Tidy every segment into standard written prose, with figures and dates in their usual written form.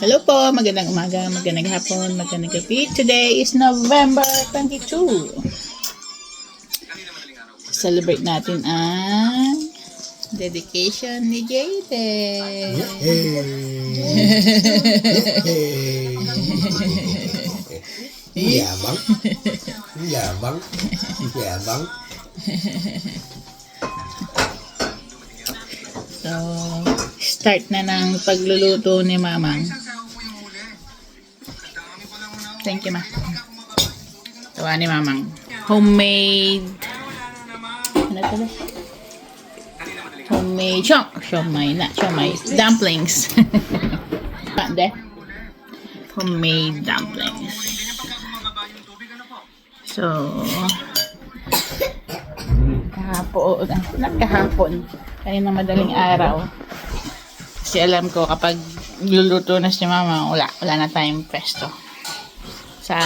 Hello po, magandang umaga, magandang hapon, magandang gabi. Today is November 22. Celebrate natin ang dedication ni Jayden. Yabang. Yabang. Yabang. So, start na ng pagluluto ni Mamang. Thank you, Ma. Tawa ni Mamang. Homemade. Ano ito ba? Homemade siomay. Dumplings. Pande. Homemade dumplings. So, kahapon, kanina madaling araw. Kasi alam ko kapag luluto na si Mama, wala na tayong pesto. Sa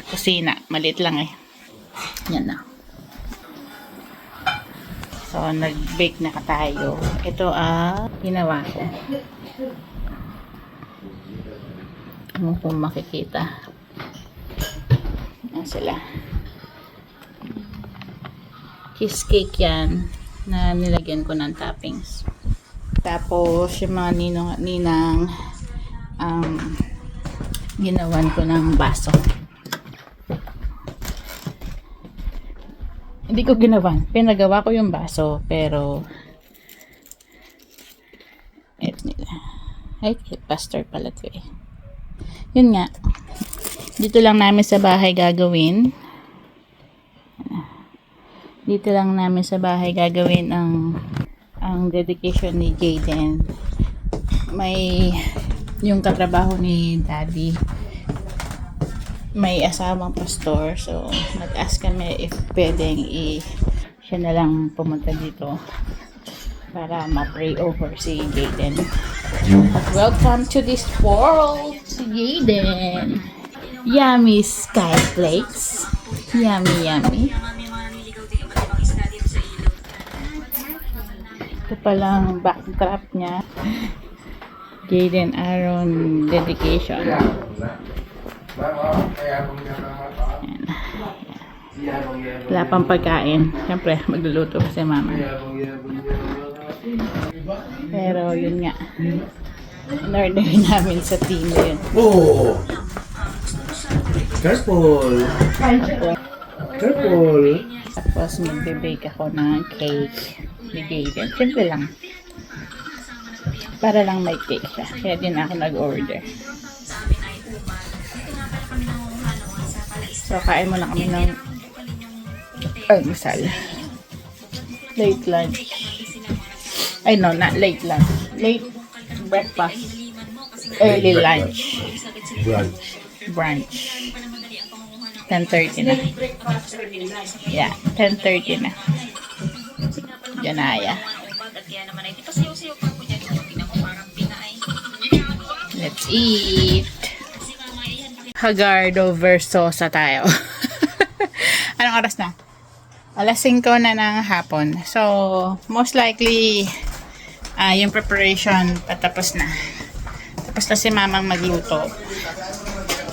kusina, maliit lang eh. Yan na. So, nag-bake na tayo. Ito ang ginawa ko. Ano kung makikita. Yan sila. Cheesecake yan na nilagyan ko ng toppings. Tapos, yung mga ninang ginawan ko ng baso. Hindi ko ginawan. Pinagawa ko yung baso. Pero, eto nila. Ay, pastor pala ito eh. Yun nga. Dito lang namin sa bahay gagawin. Dito lang namin sa bahay gagawin ang dedication ni Jayden. May yung katrabaho ni Daddy. May asawang pastor. So, nag-ask kami if pwedeng siya na lang pumunta dito para ma-pray over si Jayden. Welcome to this world, si Jayden. Yummy sky flakes. Yummy, yummy. Ito palang backdrop niya. Jayden Aaron dedication. Ayan. Wala pang pagkain. Siyempre, magluluto pa si Mama. Pero yun nga. In-order namin sa team yun. Oh! Careful! Careful! Tapos magbe-bake ako ng cake ni Jayden. Simple lang. Para lang may cake siya. Kaya din ako nag-order. So, kain muna kami ng almusal. Late lunch. Ay, no, not late lunch. Late breakfast. Early lunch. Brunch. 10:30 na. Yeah, 10:30 na. Janaya. Let's eat. Hagardo versosa tayo. Anong oras na? Alas 5 na ng hapon. So, most likely, yung preparation patapos na. Tapos na si Mamang magluto.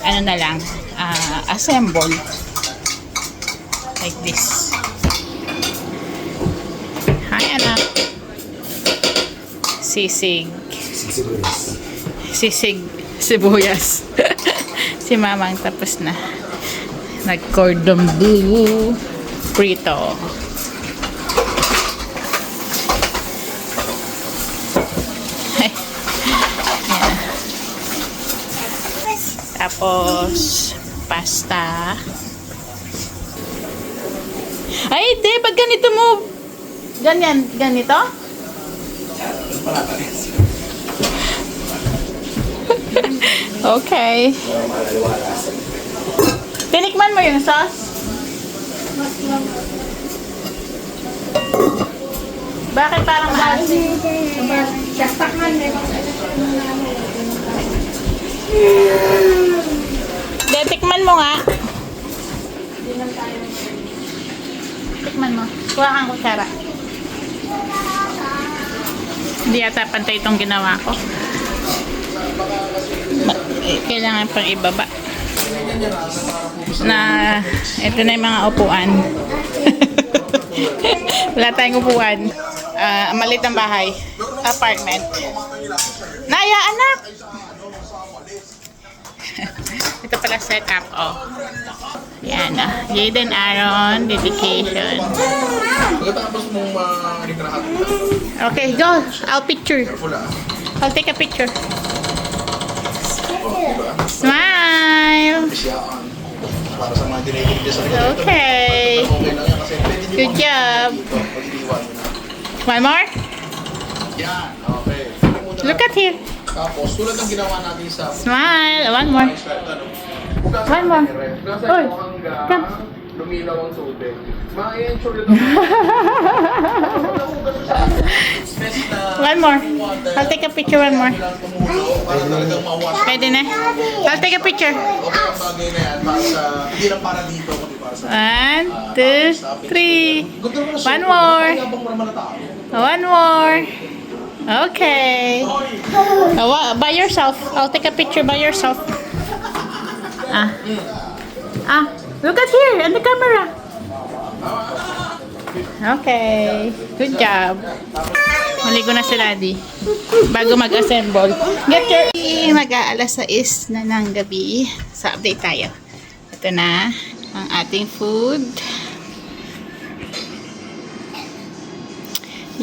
Ano na lang, assemble. Like this. Hi, anak. Sisig sibuyas. Si Mamang tapos na. Nag-cordon bleu prito. Yan. Tapos pasta. Ay, hindi. Pag ganito mo ganito? Okay. Tinikman mo yung sauce? Bakit parang maasim? Tikman mo nga. Tikman mo. Kuha kang kutsara. Hindi yata pantay itong ginawa ko. Kailangan pang ibaba. Na, ito na yung mga upuan. Wala tayong upuan. Malit ang bahay. Apartment. Naya, anak! Ito pala setup, oh. Yan, Jaden Aaron, dedication. Pagkatapos mong ma-retrahat ka. Okay, go. I'll picture. I'll take a picture. Smile! Siyaan. Para sa mga dinilig niya sa likod. Okay. Okay lang yan kasi pwede niyo Good job. dito. Pag-iniwan mo na. One more? Yan. Okay. Look at here. Tapos, tulad ng ginawa natin sa Smile. One more. One more. Nasa Oy, ito hanggang come. lumilaw ang tubig. Ma-ensure ito. Stress na One more. I'll take a picture. One more. lang tumulo para talagang mawas. Pwede na. I'll take a picture. Okay ang bagay na yan para sa, hindi lang para dito, kundi para sa... One, two, three. Good naman na siya. One more. Yabang mo naman na tao. One more. Okay. By yourself. I'll take a picture by yourself. Look at here on the camera. Okay. Good job. Maligo na si Daddy. Bago mag-assemble. Get your... Mag-aalas 6 na ng gabi. Sa update tayo. Ito na ang ating food.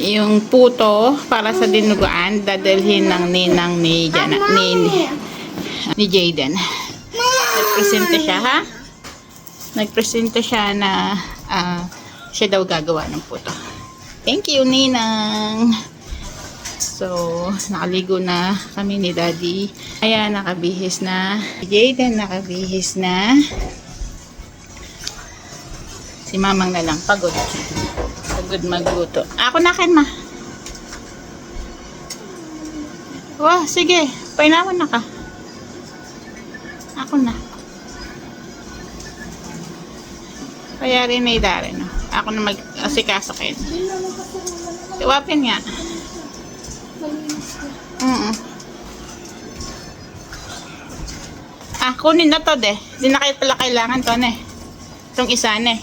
Yung puto para sa dinuguan, dadalhin ng ninang ni Jaden. Nagpresenta siya, ha? Nagpresenta siya na siya daw gagawa ng puto. Thank you, ninang. So, nakaligo na kami ni Daddy. Ayan, nakabihis na. Jaden, nakabihis na. Si Mamang na lang, pagod. Pagod magluto. Ako na kin, ma. Wah, sige. Painawan na ka. Ako na. Kaya rin na idari, no? Ako na mag-asikaso kayo. Tiwapin nga. Kunin na to, de. Hindi na kayo pala kailangan to, ne. Itong isa, ne.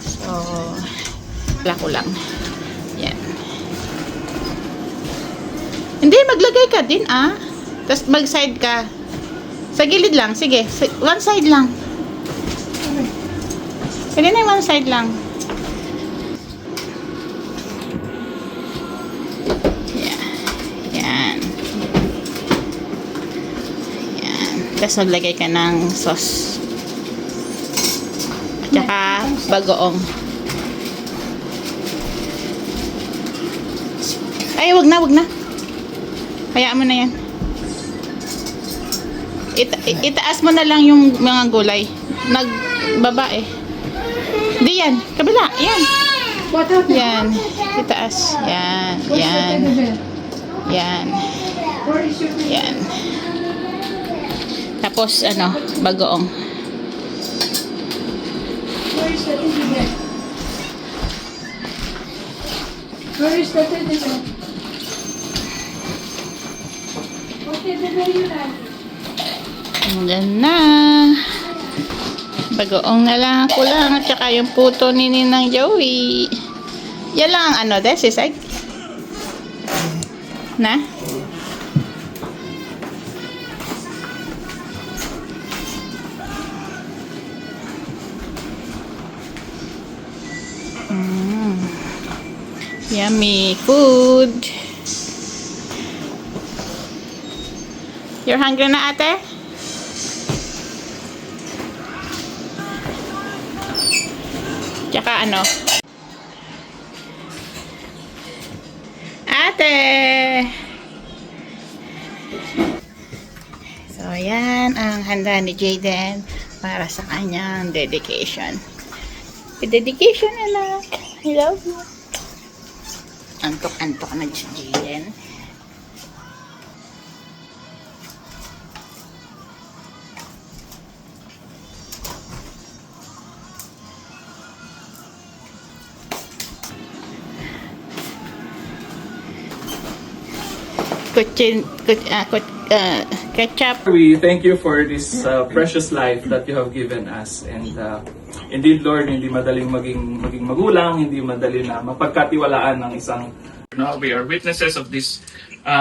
So, wala ko lang. Yan. Hindi, maglagay ka din, Tapos mag-side ka. Sa gilid lang, sige. One side lang. Pwede na yung one side lang. Yan. Yan. Tapos maglagay ka ng sauce. Tsaka bagoong. Ay, wag na, wag na. Hayaan mo na yan. Itaas mo na lang yung mga gulay. Nagbaba eh. Di yan. Kabila. Yan. Yan. Itaas. Yan. Yan. Yan. Yan. Tapos ano, bagoong. Where is the television? Okay, the very nice. Hanggang na. Bagoong na lang ako lang. At saka yung puto ni Ninang Joey. Yan lang ang ano, sisig. Na? Yummy food. You're hungry na, ate? Tsaka ano? Ate! So, yan ang handa ni Jaden para sa kanyang dedication. Dedication, anak. I love you. Antok-antok na si Jaden. ketchup. We thank you for this precious life that you have given us. And indeed, Lord, hindi madaling maging magulang, hindi madali na mapagkatiwalaan ng isang... Now, we are witnesses of this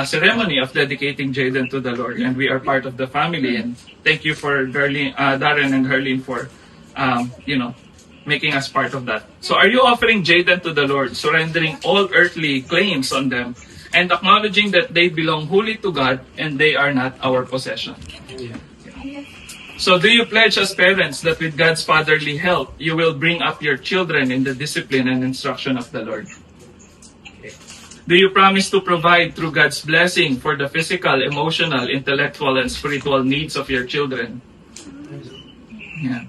ceremony of dedicating Jaden to the Lord. And we are part of the family. And thank you for Darren and Herlene for, making us part of that. So are you offering Jaden to the Lord, surrendering all earthly claims on them, and acknowledging that they belong wholly to God and they are not our possession? So do you pledge as parents that with God's fatherly help, you will bring up your children in the discipline and instruction of the Lord? Do you promise to provide through God's blessing for the physical, emotional, intellectual, and spiritual needs of your children? Yeah.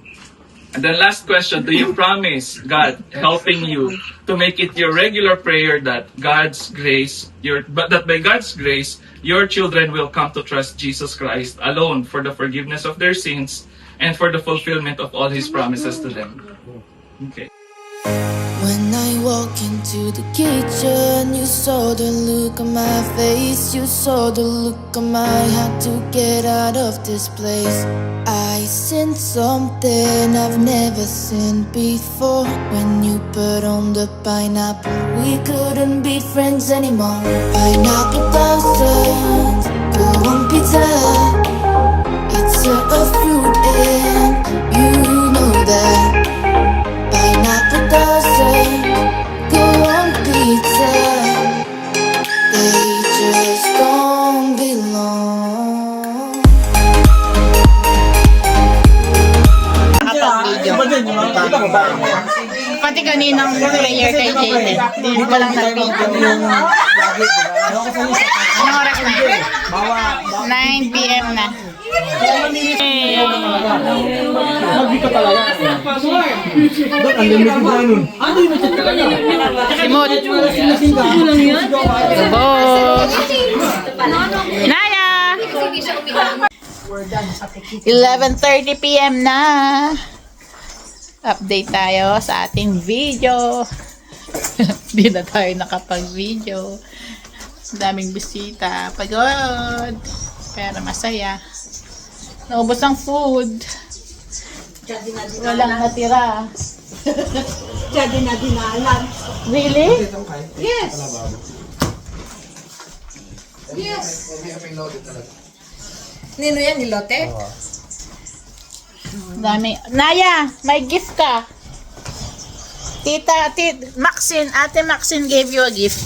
And then last question, do you promise God helping you to make it your regular prayer that that by God's grace, your children will come to trust Jesus Christ alone for the forgiveness of their sins and for the fulfillment of all His promises to them? Okay. When I walk into the kitchen, you saw the look on my face. You saw the look on my heart to get out of this place. I sensed something I've never seen before. When you put on the pineapple, we couldn't be friends anymore. Pineapple blossoms, go on pizza. It's a fruit and you know that. Pineapple doesn't go on pizza. They just don't belong. Pati kaninang prayer kay Jaden. Hindi ko lang na-video. Anong oras na? 9 p.m. na. Simot. Subot. Naya! 11:30 p.m. na. Update tayo sa ating video. Hindi na tayo nakapag-video. Daming bisita. Pagod. Pero masaya. Naubos ang food. Walang natira. Jadi na dinalan. Really? Yes. Yes. Nino yan, nilote? Dami. Naya, may gift ka. Ate Maxine gave you a gift.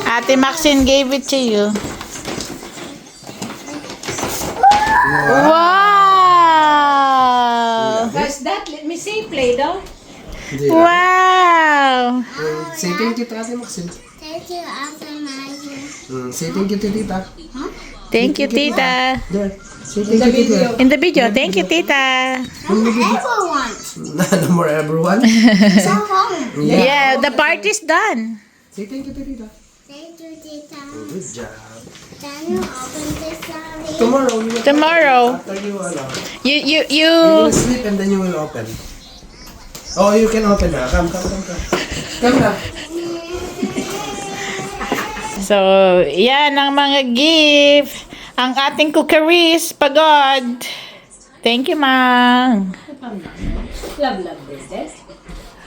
Ate Maxine gave it to you. Wow! What's that? Let me see. Play-Doh. Wow! Say thank you to Ate Maxine. Thank you, Ate Maggie. Say thank you to Tita. Thank you, Tita. There. Say thank you, Tita. In the video, thank you, Tita. Everyone. No more everyone. So home. Yeah, the party's done. Say thank you to Tita. Thank you, Tita. Good job. Can you open this already? Tomorrow, you will Tomorrow. after you You you will sleep and then you will open. Oh, you can open na. Come. Come na. So, yan ang mga gift. Ang ating cookeries, pagod. Thank you, Mang. Love this.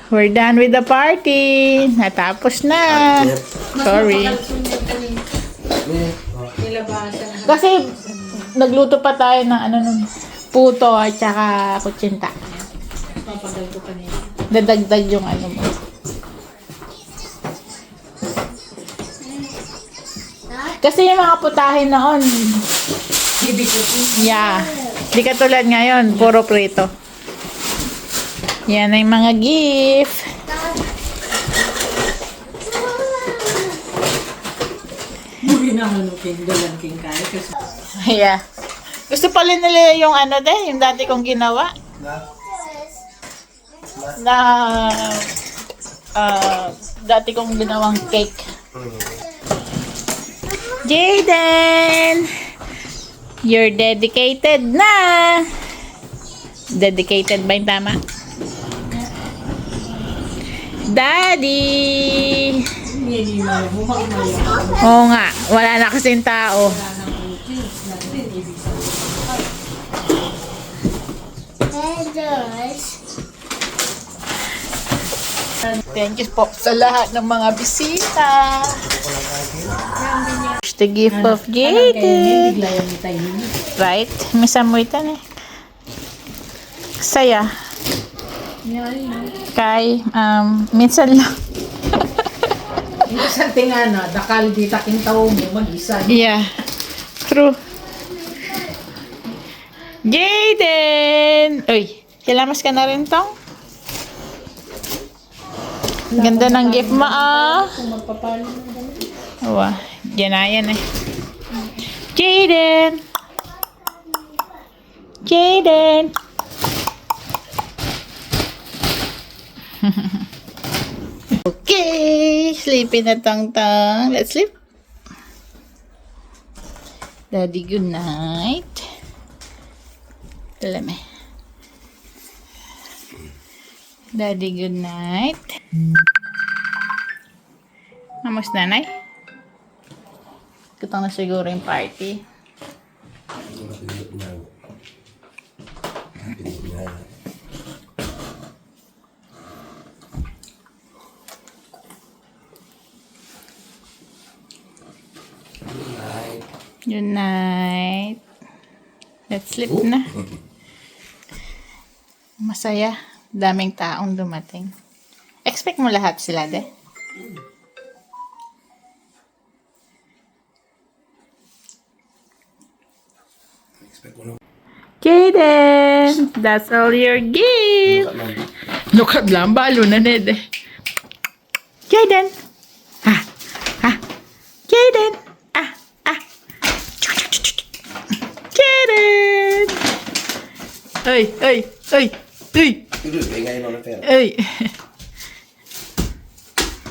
We're done with the party. Natapos na. Sorry. Nilabasan na. Kasi, nagluto pa tayo ng puto at saka kutsinta. Papagal ko pa niya. Dadagdag yung mo. Kasi yung mga putahin noon, yeah. Di katulad ngayon, puro prito. Yan ay mga gift. Hindi na hanukin dalang king kaya kasi Yeah. Gusto pala nila yung yung dati kong ginawa. Na dati kong ginawang cake. Jaden! You're dedicated na! Dedicated ba yung tama? Daddy! Hindi mo bumagmaya. Oo nga, wala na kasing tao. Wala nang routine. Natin, ibig sabihin. Hey, George. Thank you po sa lahat ng mga bisita. The gift of Kaya Jaden. bigla yung tayo niyo. Right? Misa mo ito na. Saya. Kay, minsan lang. Minsan tingana, dakal di taking tao mo mag-isa. Yeah. True. Jaden! Uy, kilamas ka na rin tong? Ganda ng gift mo, ah. Kung magpapalo ng ganun. Wow, yan na yan eh. Jaden! Jaden! Okay, sleepy na tang-tang. Let's sleep. Daddy, good night. Alam eh. Daddy, good night. Amos nanay? Kutang na siguro yung party. Good night. Let's sleep na. Masaya. Daming taong dumating. Expect mo lahat sila, de? Jaden! That's all your gift! Lukad lang, balo na nede. Jaden! Ah! Ah! Jaden! Ah! Ah! Jaden! Ay! Ay! Ay! Ay! Uy, ingay mo na pera. Ay!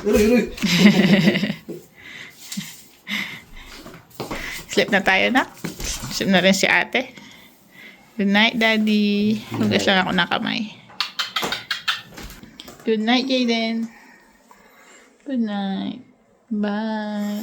Uy. Sleep na tayo na. Sleep na rin si ate. Good night, Daddy. Hugas lang ako ng kamay. Good night, Jaden. Good night. Bye.